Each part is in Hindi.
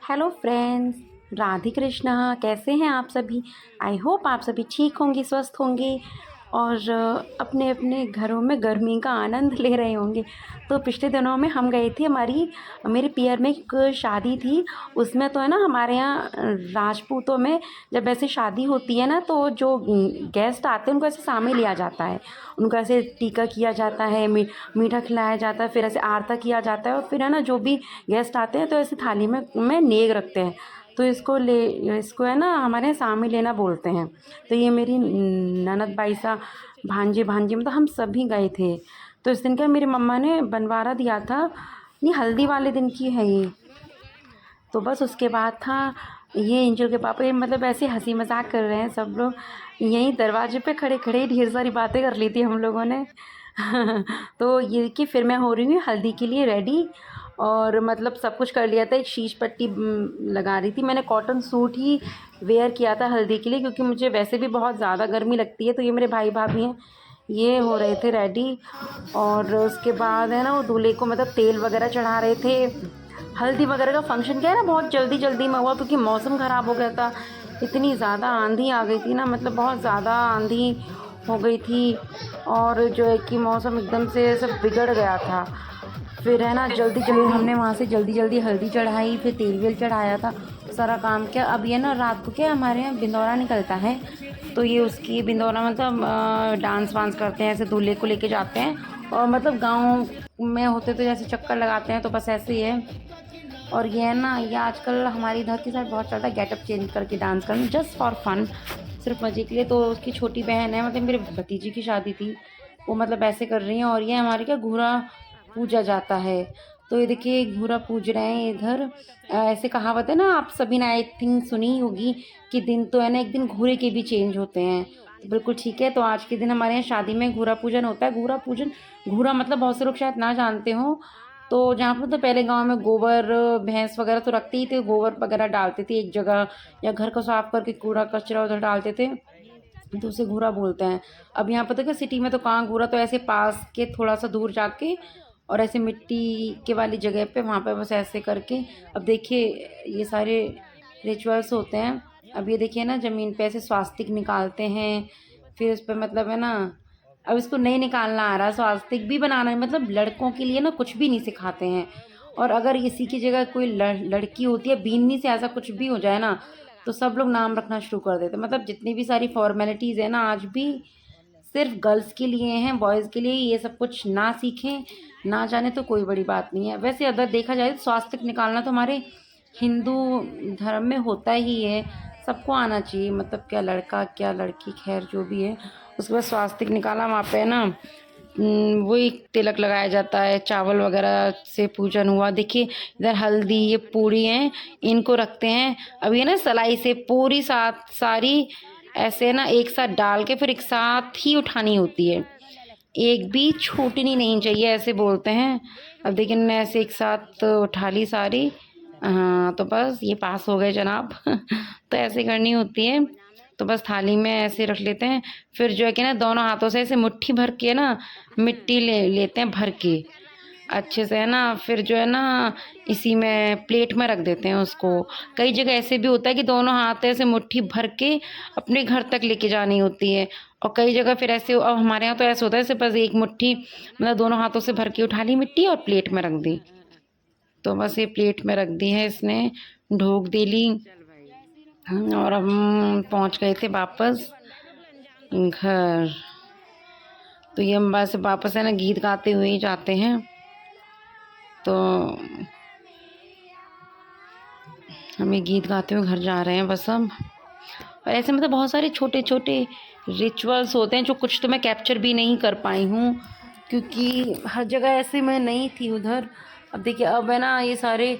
Hello friends, Radhe Krishna. कैसे हैं आप सभी? आई होप आप सभी ठीक होंगे, स्वस्थ होंगे और अपने अपने घरों में गर्मी का आनंद ले रहे होंगे। तो पिछले दिनों में हम गए थे, मेरे पियर में एक शादी थी। उसमें तो है ना, हमारे यहाँ राजपूतों में जब ऐसे शादी होती है ना, तो जो गेस्ट आते हैं उनको ऐसे सामने लिया जाता है। उनको ऐसे टीका किया जाता है, मीठा खिलाया जाता है, फिर ऐसे आरता किया जाता है और फिर है ना, जो भी गेस्ट आते हैं तो ऐसे थाली में नेग रखते हैं। तो इसको है ना, हमारे यहाँ सामी लेना बोलते हैं। तो ये मेरी ननद बाई सा भांजे भांजी मतलब हम सभी गए थे। तो इस दिन क्या मेरी मम्मा ने बनवारा दिया था। नहीं, हल्दी वाले दिन की है ये। तो बस उसके बाद था ये एंजल के पापा, ये मतलब ऐसे हंसी मजाक कर रहे हैं सब लोग। यहीं दरवाजे पे खड़े खड़े ही ढेर सारी बातें कर ली थी हम लोगों ने। तो ये कि फिर मैं हो रही हूँ हल्दी के लिए रेडी। और मतलब सब कुछ कर लिया था। एक शीश पट्टी लगा रही थी। मैंने कॉटन सूट ही वेयर किया था हल्दी के लिए, क्योंकि मुझे वैसे भी बहुत ज़्यादा गर्मी लगती है। तो ये मेरे भाई भाभी हैं, ये हो रहे थे रेडी। और उसके बाद है ना, वो दूल्हे को मतलब तेल वगैरह चढ़ा रहे थे। हल्दी वगैरह का फंक्शन क्या है ना, बहुत जल्दी जल्दी में हुआ, क्योंकि मौसम ख़राब हो गया था। इतनी ज़्यादा आंधी आ गई थी ना, मतलब बहुत ज़्यादा आंधी हो गई थी। और जो है कि मौसम एकदम से सब बिगड़ गया था। फिर है ना, जल्दी जल्दी हमने वहाँ से जल्दी जल्दी हल्दी चढ़ाई, फिर तेल वेल चढ़ाया था, सारा काम किया। अब ये ना रात को क्या हमारे यहाँ बिंदौरा निकलता है। तो ये उसकी बिंदौरा मतलब डांस वांस करते हैं, ऐसे दूल्हे को लेके जाते हैं। और मतलब गाँव में होते तो जैसे चक्कर लगाते हैं, तो बस ऐसे ही है। और ये है ना, ये आजकल हमारी इधर की साइड बहुत चलता है गेटअप चेंज करके डांस करना, जस्ट फॉर फन, सिर्फ मज़े के लिए। तो उसकी छोटी बहन है, मतलब मेरे भतीजी की शादी थी, वो मतलब ऐसे कर रही हैं। और ये हमारे क्या घूरा पूजा जाता है। तो ये देखिए घूरा पूज रहे हैं इधर। ऐसे कहावत है ना, आप सभी ने आई थिंक सुनी ही होगी कि दिन तो है ना, एक दिन घूरे के भी चेंज होते हैं। तो बिल्कुल ठीक है। तो आज के दिन हमारे यहाँ शादी में घूरा पूजन होता है। घूरा पूजन, घूरा मतलब बहुत से लोग शायद ना जानते हो। तो जहाँ पर तो पहले गांव में गोबर भैंस वगैरह तो रखते ही थे, गोबर वगैरह डालते थे एक जगह, या घर को साफ करके कूड़ा कचरा उधर डालते थे, तो उसे घूरा बोलते हैं। अब यहाँ पर तो क्या सिटी में तो कहाँ घूरा, तो ऐसे पास के थोड़ा सा दूर जाके और ऐसे मिट्टी के वाली जगह पे, वहाँ पे बस ऐसे करके। अब देखिए ये सारे रिचुअल्स होते हैं। अब ये देखिए ना, ज़मीन पे ऐसे स्वास्तिक निकालते हैं। फिर उस पर मतलब है ना, अब इसको नहीं निकालना आ रहा, स्वास्तिक भी बनाना है। मतलब लड़कों के लिए ना कुछ भी नहीं सिखाते हैं। और अगर इसी की जगह कोई लड़की होती है, बीननी से ऐसा कुछ भी हो जाए ना, तो सब लोग नाम रखना शुरू कर देते हैं। मतलब जितनी भी सारी फॉर्मेलिटीज़ है ना, आज भी सिर्फ गर्ल्स के लिए हैं, बॉयज़ के लिए ये सब कुछ ना सीखें ना जाने तो कोई बड़ी बात नहीं है। वैसे अगर देखा जाए तो स्वास्तिक निकालना तो हमारे हिंदू धर्म में होता ही है, सबको आना चाहिए। मतलब क्या लड़का क्या लड़की, खैर जो भी है। उसके बाद स्वास्तिक निकाला, वहाँ पे ना वही तिलक लगाया जाता है, चावल वगैरह से पूजन हुआ। देखिए इधर हल्दी, ये पूरी हैं, इनको रखते हैं। अब ये ना सलाई से पूरी साथ सारी ऐसे ना एक साथ डाल के फिर एक साथ ही उठानी होती है, एक भी छूटनी नहीं चाहिए, ऐसे बोलते हैं। अब देखिए मैंने ऐसे एक साथ उठा ली सारी। हाँ, तो बस ये पास हो गए जनाब। तो ऐसे करनी होती है। तो बस थाली में ऐसे रख लेते हैं। फिर जो है कि ना, दोनों हाथों से ऐसे मुट्ठी भर के ना मिट्टी ले लेते हैं भर के अच्छे से, है ना। फिर जो है ना, इसी में प्लेट में रख देते हैं उसको। कई जगह ऐसे भी होता है कि दोनों हाथ ऐसे मुट्ठी भर के अपने घर तक लेके जानी होती है। और कई जगह फिर ऐसे, अब हमारे यहाँ तो ऐसे होता है सिर्फ बस एक मुट्ठी मतलब दोनों हाथों से भर के उठा ली मिट्टी और प्लेट में रख दी। तो बस ये प्लेट में रख दी है इसने, ढोक दे ली। और हम पहुँच गए थे वापस घर। तो ये हम बस वापस है ना, गीत गाते हुए ही जाते हैं। तो हमें गीत गाते हुए घर जा रहे हैं बस हम। और ऐसे मतलब बहुत सारे छोटे छोटे रिचुअल्स होते हैं, जो कुछ तो मैं कैप्चर भी नहीं कर पाई हूँ, क्योंकि हर जगह ऐसे मैं नहीं थी उधर। अब देखिए, अब है ना, ये सारे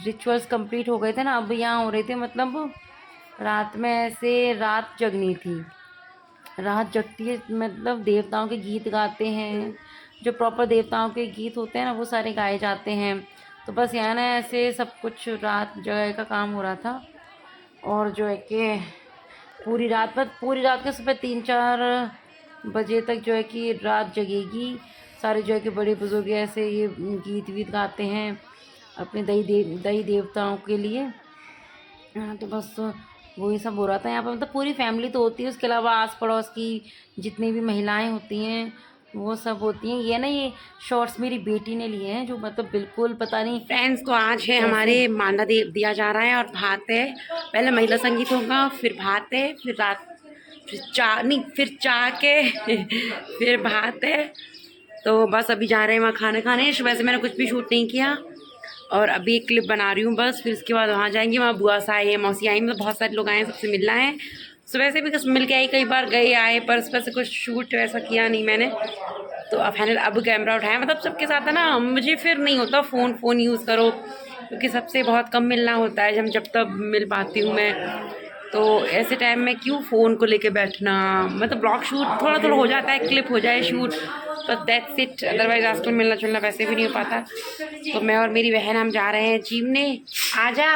रिचुअल्स कंप्लीट हो गए थे ना, अब यहाँ हो रहे थे मतलब रात में ऐसे रात जगनी थी। रात जगती है मतलब देवताओं के गीत गाते हैं, जो प्रॉपर देवताओं के गीत होते हैं ना, वो सारे गाए जाते हैं। तो बस यहाँ ना ऐसे सब कुछ रात जगह का काम हो रहा था। और जो है कि पूरी रात के सुबह 3-4 बजे तक जो है कि रात जगेगी। सारे जो है कि बड़े बुजुर्ग ऐसे ये गीत वीत गाते हैं अपने दई देवताओं के लिए। हाँ, तो बस वही सब हो रहा था यहाँ पर। मतलब पूरी फैमिली तो होती है, उसके अलावा आस पड़ोस की जितनी भी महिलाएं होती हैं वो सब होती हैं। ये ना, ये शॉर्ट्स मेरी बेटी ने लिए हैं, जो मतलब बिल्कुल पता नहीं। फ्रेंड्स, तो आज है हमारे मांडा दिया जा रहा है और भात है। पहले महिला संगीत होगा, फिर भात है, फिर रात, फिर चाय, नहीं फिर चाय के फिर भात है। तो बस अभी जा रहे हैं वहाँ खाना खाने। वैसे मैंने कुछ भी शूट नहीं किया और अभी एक क्लिप बना रही हूँ बस। फिर उसके बाद वहाँ जाएंगे, वहाँ बुआ सा आई है, मौसी आई, मतलब बहुत सारे लोग आए हैं, सबसे मिलना है। सुबह से भी बस मिल के आई, कई बार गए आए, पर उस पर से कुछ शूट ऐसा किया नहीं मैंने। तो अब फाइनल अब कैमरा उठाया, मतलब सबके साथ है ना, मुझे फिर नहीं होता फ़ोन यूज़ करो, क्योंकि सबसे बहुत कम मिलना होता है, जब तब मिल पाती हूँ मैं। तो ऐसे टाइम में क्यों फ़ोन को लेके बैठना, मतलब ब्लॉग शूट थोड़ा थोड़ा हो जाता है, क्लिप हो जाए शूट, तो दैट्स इट। अदरवाइज आजकल मिलना जुलना वैसे भी नहीं हो पाता। तो मैं और मेरी बहन हम जा रहे हैं जीमने। आजा।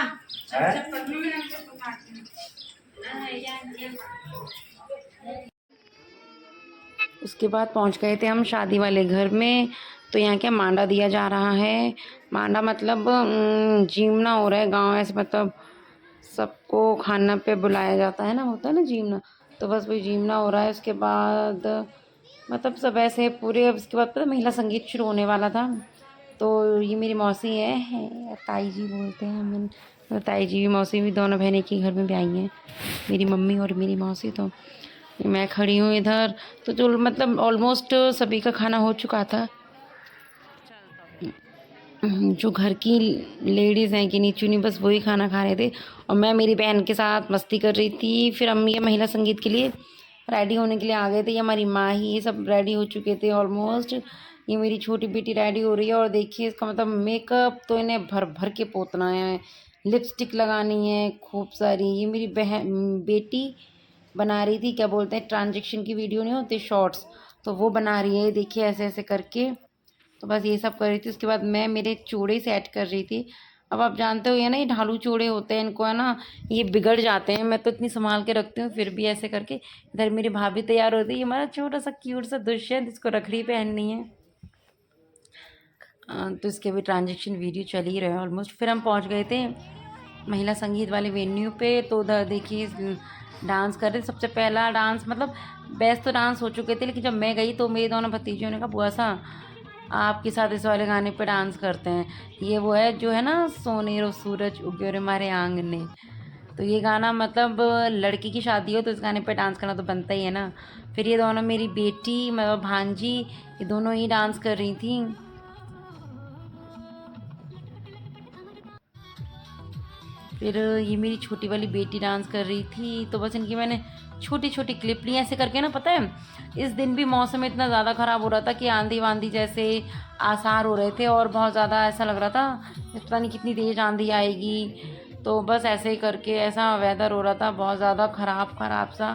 उसके बाद पहुंच गए थे हम शादी वाले घर में। तो यहाँ क्या मांडा दिया जा रहा है। मांडा मतलब जीमना हो रहा है गाँव, ऐसे मतलब सबको खाना पे बुलाया जाता है ना, होता है ना जीमना। तो बस वही जीमना हो रहा है। उसके बाद मतलब सब ऐसे पूरे, उसके बाद पता महिला संगीत शुरू होने वाला था। तो ये मेरी मौसी है, ताई जी बोलते हैं हम। तो ताई जी भी मौसी भी दोनों बहनें एक ही घर में भी आई हैं, मेरी मम्मी और मेरी मौसी। तो मैं खड़ी हूँ इधर। तो जो मतलब ऑलमोस्ट सभी का खाना हो चुका था। जो घर की लेडीज़ हैं कि नहीं चुनी, बस वही खाना खा रहे थे और मैं मेरी बहन के साथ मस्ती कर रही थी। फिर हम ये महिला संगीत के लिए रेडी होने के लिए आ गए थे। ये हमारी माँ ही, ये सब रेडी हो चुके थे ऑलमोस्ट। ये मेरी छोटी बेटी रेडी हो रही है और देखिए इसका मतलब मेकअप तो इन्हें भर भर के पोतना है, लिपस्टिक लगानी है खूब सारी। ये मेरी बहन बेटी बना रही थी, क्या बोलते हैं, ट्रांजेक्शन की वीडियो नहीं होती शॉर्ट्स, तो वो बना रही है। देखिए ऐसे ऐसे करके। तो बस ये सब कर रही थी। उसके बाद मैं मेरे चूड़े सेट कर रही थी। अब आप जानते हो ये ना, ये ढालू चूड़े होते हैं, इनको है ना ये बिगड़ जाते हैं। मैं तो इतनी संभाल के रखती हूँ, फिर भी ऐसे करके। इधर मेरी भाभी तैयार होती है, हमारा छोटा सा क्यूट सा दुष्यंत, इसको रखड़ी पहननी है। तो इसके भी ट्रांजेक्शन वीडियो चल ही रहे हैं ऑलमोस्ट। फिर हम पहुँच गए थे महिला संगीत वाले वेन्यू पे। तो उधर देखिए डांस कर रहे थे। सबसे पहला डांस मतलब बेस्ट तो डांस हो चुके थे, लेकिन जब मैं गई तो मेरे दोनों भतीजियों ने कहा बुआ सा आपके साथ इस वाले गाने पे डांस करते हैं। ये वो है जो है ना, सोने रो सूरज उगे रे हमारे आंगने। तो ये गाना मतलब लड़की की शादी हो तो इस गाने पे डांस करना तो बनता ही है ना। फिर ये दोनों मेरी बेटी मतलब भांजी, ये दोनों ही डांस कर रही थी। फिर ये मेरी छोटी वाली बेटी डांस कर रही थी। तो बस इनकी मैंने छोटी छोटी क्लिप ली ऐसे करके ना। पता है इस दिन भी मौसम इतना ज़्यादा ख़राब हो रहा था कि आंधी वांधी जैसे आसार हो रहे थे और बहुत ज़्यादा ऐसा लग रहा था पता नहीं कितनी तेज़ आंधी आएगी। तो बस ऐसे ही करके ऐसा वेदर हो रहा था बहुत ज़्यादा ख़राब ख़राब सा।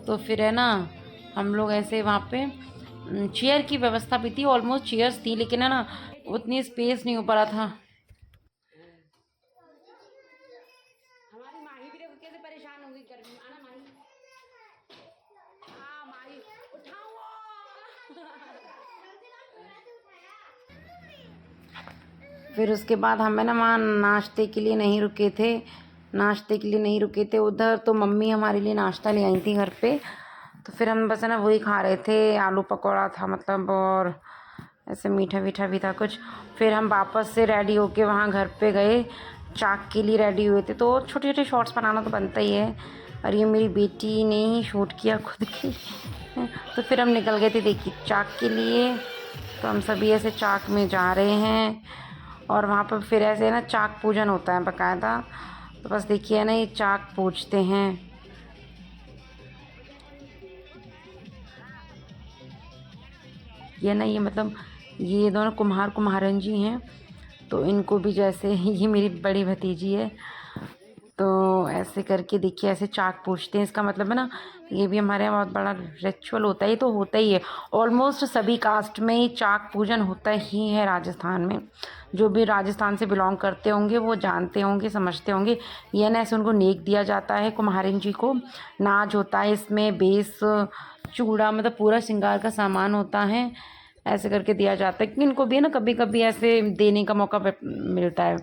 तो फिर है ना हम लोग ऐसे वहाँ पे चेयर की व्यवस्था भी थी, ऑलमोस्ट चेयर्स थी, लेकिन है ना उतनी स्पेस नहीं हो पा रहा था। हमारी माही भी देखो कैसे परेशान होगी गर्मी में, आना माही। हाँ माही उठाओ। फिर उसके बाद हमें ना वहाँ नाश्ते के लिए नहीं रुके थे, नाश्ते के लिए नहीं रुके थे उधर। तो मम्मी हमारे लिए नाश्ता ले आई थी घर पे। तो फिर हम बस है ना वही खा रहे थे, आलू पकौड़ा था मतलब, और ऐसे मीठा वीठा भी था कुछ। फिर हम वापस से रेडी होके वहाँ घर पे गए, चाक के लिए रेडी हुए थे। तो छोटे छोटे शॉर्ट्स बनाना तो बनता ही है, और ये मेरी बेटी ने ही शूट किया खुद की। तो फिर हम निकल गए थे देखिए चाक के लिए। तो हम सभी ऐसे चाक में जा रहे हैं और वहाँ पर फिर ऐसे ना चाक पूजन होता है बाकायदा। तो बस देखिए ना ये चाक पूजते हैं। ये ना ये मतलब ये दोनों कुम्हार कुम्हारन जी हैं। तो इनको भी जैसे ये मेरी बड़ी भतीजी है, तो ऐसे करके देखिए ऐसे चाक पूछते हैं। इसका मतलब है ना ये भी हमारे यहाँ बहुत बड़ा रिचुअल होता है। ये तो होता ही है, ऑलमोस्ट सभी कास्ट में ये चाक पूजन होता ही है राजस्थान में। जो भी राजस्थान से बिलोंग करते होंगे वो जानते होंगे, समझते होंगे। ये ना ऐसे उनको नेक दिया जाता है कुम्हारिन जी को। नाज होता है इसमें, बेस, चूड़ा, मतलब पूरा श्रृंगार का सामान होता है। ऐसे करके दिया जाता है कि इनको भी ना कभी कभी ऐसे देने का मौका मिलता है।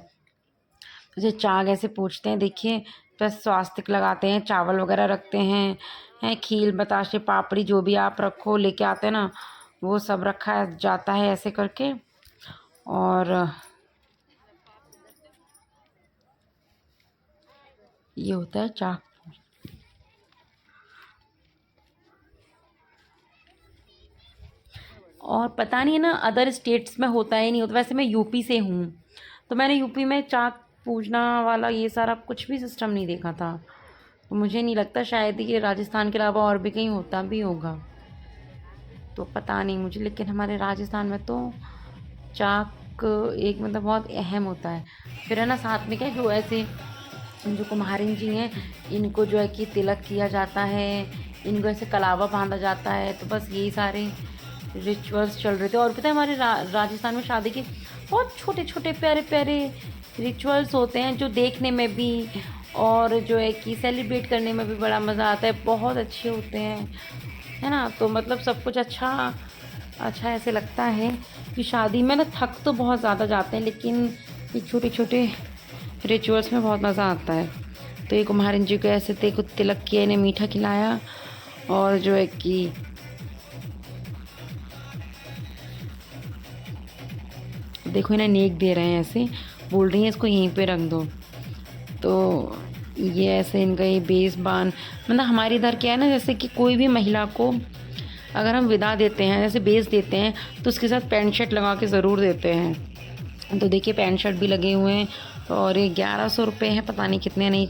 जो चाक ऐसे पूछते हैं देखिए, प्लस स्वास्तिक लगाते हैं, चावल वगैरह रखते हैं खील बताशे पापड़ी जो भी आप रखो लेके आते हैं ना, वो सब रखा जाता है ऐसे करके। और ये होता है चाक। और पता नहीं है ना अदर स्टेट्स में होता है नहीं होता, वैसे मैं यूपी से हूँ तो मैंने यूपी में चाक पूजना वाला ये सारा कुछ भी सिस्टम नहीं देखा था। तो मुझे नहीं लगता, शायद ये राजस्थान के अलावा और भी कहीं होता भी होगा, तो पता नहीं मुझे। लेकिन हमारे राजस्थान में तो चाक एक मतलब बहुत अहम होता है। फिर है ना साथ में क्या जो ऐसे जो कुम्हारिन जी हैं इनको जो है कि तिलक किया जाता है, इनको ऐसे कलावा बांधा जाता है, तो बस यही सारे रिचुअल्स चल रहे थे। और पता है हमारे राजस्थान में शादी के बहुत छोटे छोटे प्यारे प्यारे रिचुअल्स होते हैं जो देखने में भी और जो है कि सेलिब्रेट करने में भी बड़ा मज़ा आता है, बहुत अच्छे होते हैं, है ना। तो मतलब सब कुछ अच्छा अच्छा ऐसे लगता है कि शादी में ना थक तो बहुत ज़्यादा जाते हैं, लेकिन ये छोटे छोटे रिचुअल्स में बहुत मज़ा आता है। तो ये कुम्हारिन जी को ऐसे थे कुछ तिलक किया, इन्हें मीठा खिलाया और जो है कि देखो इन्हें नेक दे रहे हैं, ऐसे बोल रही हैं इसको यहीं पे रख दो। तो ये ऐसे इनका ये बेस बान मतलब हमारे इधर क्या है ना, जैसे कि कोई भी महिला को अगर हम विदा देते हैं जैसे बेस देते हैं तो उसके साथ पैंट शर्ट लगा के ज़रूर देते हैं। तो देखिए पैंट शर्ट भी लगे हुए हैं और ये 1100 रुपये हैं, पता नहीं कितने, नहीं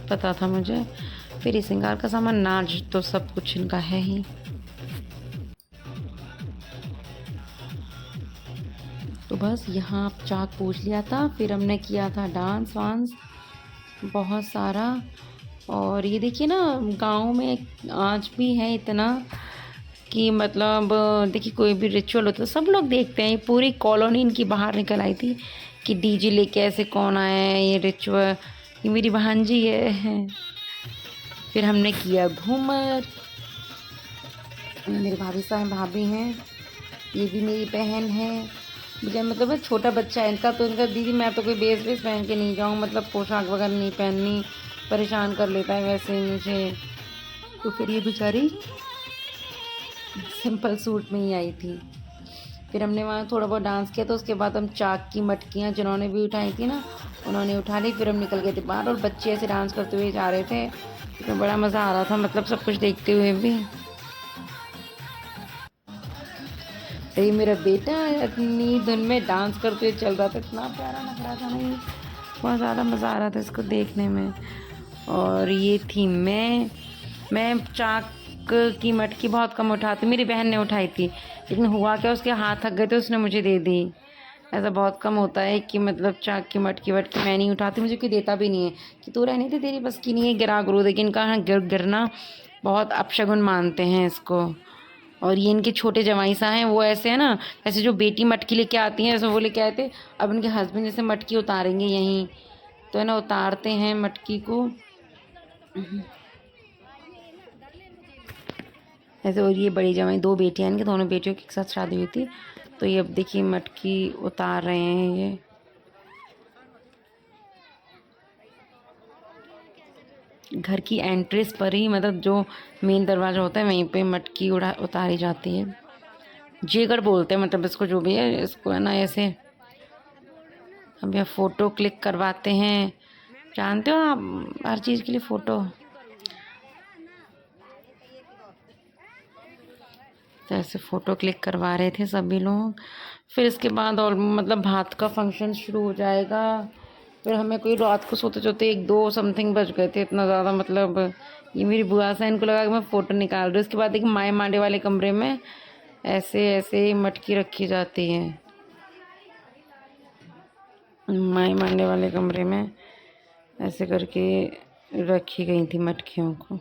पता था मुझे। फिर ये श्रृंगार का सामान नाच तो सब कुछ इनका है ही। तो बस यहाँ चाक पूछ लिया था, फिर हमने किया था डांस वांस बहुत सारा। और ये देखिए ना गांव में आज भी है इतना कि मतलब देखिए कोई भी रिचुअल होता है सब लोग देखते हैं। ये पूरी कॉलोनी इनकी बाहर निकल आई थी कि डीजे लेके ऐसे कौन आया है, ये रिचुअल, ये मेरी भांजी है। फिर हमने किया घूमर, मेरे भाभी साहब भाभी हैं, ये भी मेरी बहन है। मुझे मतलब है छोटा बच्चा है इनका, तो इनका दीदी मैं तो कोई बेस वेस पहन के नहीं जाऊँ, मतलब पोशाक वगैरह नहीं पहननी, परेशान कर लेता है वैसे ही मुझे। तो फिर ये बेचारी सिंपल सूट में ही आई थी। फिर हमने वहाँ थोड़ा बहुत डांस किया, तो उसके बाद हम चाक की मटकियाँ जिन्होंने भी उठाई थी ना उन्होंने उठा ली, फिर हम निकल गए थे बाहर और बच्चे ऐसे डांस करते हुए जा रहे थे, तो बड़ा मज़ा आ रहा था मतलब सब कुछ देखते हुए भी। तो ये मेरा बेटा अपनी धुन में डांस करते हुए चल रहा था, इतना प्यारा लग रहा था नहीं, बहुत ज़्यादा मज़ा आ रहा था इसको देखने में। और ये थी मैं चाक की मटकी बहुत कम उठाती, मेरी बहन ने उठाई थी, लेकिन हुआ क्या उसके हाथ थक गए थे उसने मुझे दे दी। ऐसा बहुत कम होता है कि मतलब चाक की मटकी वटकी मैं नहीं उठाती, मुझे कोई देता भी नहीं है कि तू रहने दे तेरी बस की नहीं है, गिरा गुरु दे। इनका गिरना बहुत अपशगुन मानते हैं इसको। और ये इनके छोटे जवाई सा हैं, वो ऐसे है ना ऐसे जो बेटी मटकी लेके आती हैं ऐसे वो लेके आए थे, अब इनके हस्बैंड जैसे मटकी उतारेंगे यहीं, तो है ना उतारते हैं मटकी को ऐसे। और ये बड़ी जवाई दो बेटियां इनके, दोनों बेटियों की एक साथ शादी हुई थी, तो ये अब देखिए मटकी उतार रहे हैं ये। घर की एंट्रेंस पर ही मतलब जो मेन दरवाज़ा होता है वहीं पे मटकी उतारी जाती है। जेगर बोलते हैं मतलब इसको, जो भी है इसको है ना ऐसे। अब यह फ़ोटो क्लिक करवाते हैं, जानते हो आप हर चीज़ के लिए फ़ोटो। तो ऐसे फ़ोटो क्लिक करवा रहे थे सभी लोग। फिर इसके बाद और मतलब भात का फंक्शन शुरू हो जाएगा। फिर हमें कोई रात को सोते सोते 1-2 समथिंग बज गए थे, इतना ज़्यादा मतलब। ये मेरी बुआ सा इनको लगा कि मैं फ़ोटो निकाल रही हूँ। उसके बाद एक माए मांडे वाले कमरे में ऐसे ऐसे मटकी रखी जाती है, माए मांडे वाले कमरे में ऐसे करके रखी गई थी मटकियों को।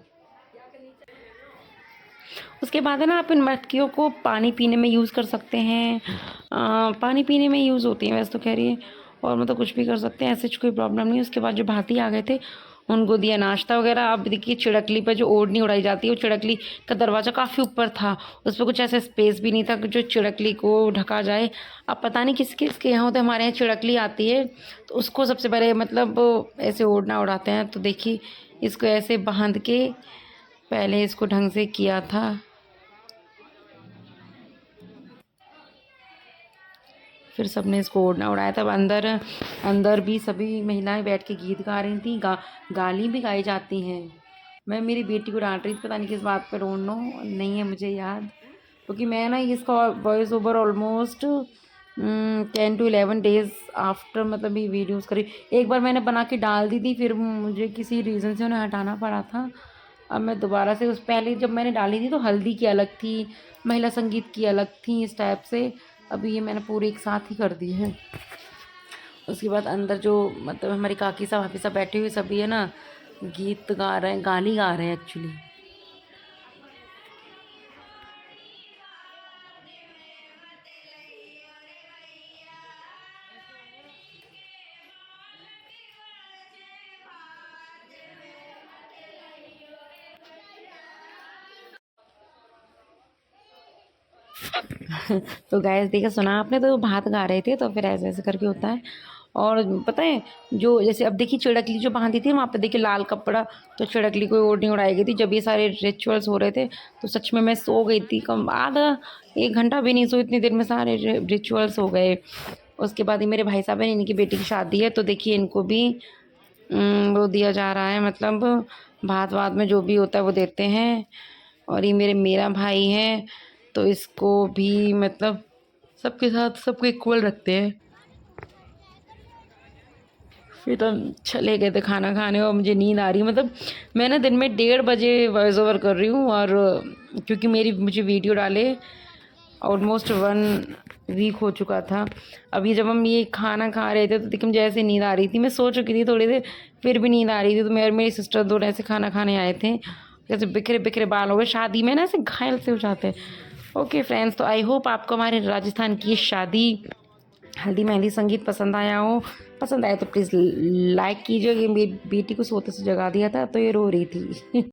उसके बाद है ना आप इन मटकियों को पानी पीने में यूज़ कर सकते हैं, पानी पीने में यूज़ होती हैं वैसे तो कह रही है, और मतलब कुछ भी कर सकते हैं, ऐसे कोई प्रॉब्लम नहीं है। उसके बाद जो भाती आ गए थे उनको दिया नाश्ता वगैरह। अब देखिए चिड़कली पर जो ओढ़नी उड़ाई जाती है, वो चिड़कली का दरवाज़ा काफ़ी ऊपर था, उस पर कुछ ऐसा स्पेस भी नहीं था कि जो चिड़कली को ढका जाए। अब पता नहीं किस किसके यहाँ होता है, हमारे यहाँ चिड़कली आती है तो उसको सबसे पहले मतलब ऐसे ओढ़ना उड़ाते हैं। तो देखिए इसको ऐसे बांध के पहले इसको ढंग से किया था। फिर सबने इसको ओढ़ना उड़ाया। तब अंदर अंदर भी सभी महिलाएं बैठ के गीत गा रही थी, गाली भी गाई जाती हैं। मैं मेरी बेटी को डांट रही थी, पता नहीं किस बात पर, डोंट नो, नहीं है मुझे याद, क्योंकि मैं ना इसका voice over almost 10 to 11 days after मतलब ये वीडियोज़ करी। एक बार मैंने बना के डाल दी थी, फिर मुझे किसी रीज़न से उन्हें हटाना पड़ा था। अब मैं दोबारा से उस पहले जब मैंने डाली थी तो हल्दी की अलग थी, महिला संगीत की अलग थी, इस टाइप से। अभी ये मैंने पूरे एक साथ ही कर दी है। उसके बाद अंदर जो मतलब हमारी काकी साहब भाभी साहब बैठे हुए सभी है ना, गीत गा रहे हैं, गाली गा रहे हैं एक्चुअली। तो गैस देखा, सुना आपने, तो भात गा रहे थे तो फिर ऐसे ऐसे करके होता है। और पता है जो जैसे अब देखिए चिड़कली जो बांधी थी वहाँ पे देखिए लाल कपड़ा, तो चिड़कली को ओढ़नी उड़ाई गई थी। जब ये सारे रिचुअल्स हो रहे थे तो सच में मैं सो गई थी, कम आधा 1 घंटा भी नहीं सोई, इतनी देर में सारे रिचुअल्स हो गए। उसके बाद ही मेरे भाई साहब है, इनकी बेटी की शादी है, तो देखिए इनको भी वो दिया जा रहा है, मतलब भात वात में जो भी होता है वो देते हैं। और ये मेरा भाई है, तो इसको भी मतलब सबके साथ सबको इक्वल रखते हैं। फिर तो हम चले गए थे खाना खाने, और मुझे नींद आ रही है। मतलब मैं ना दिन में 1:30 बजे वॉइस ओवर कर रही हूँ, और क्योंकि मुझे वीडियो डाले ऑलमोस्ट 1 वीक हो चुका था। अभी जब हम ये खाना खा रहे थे तो देखिए मुझे ऐसे नींद आ रही थी, मैं सो चुकी थी थोड़ी देर, फिर भी नींद आ रही थी। तो मेरी सिस्टर दोनों ऐसे खाना खाने आए थे, जैसे बिखरे बिखरे बाल हो गए, शादी में ना ऐसे घायल से हो जाते हैं। ओके फ्रेंड्स, तो आई होप आपको हमारे राजस्थान की शादी हल्दी मेहंदी संगीत पसंद आया हो। पसंद आया तो प्लीज़ लाइक कीजिए। ये मेरी बेटी को सोते से जगा दिया था तो ये रो रही थी।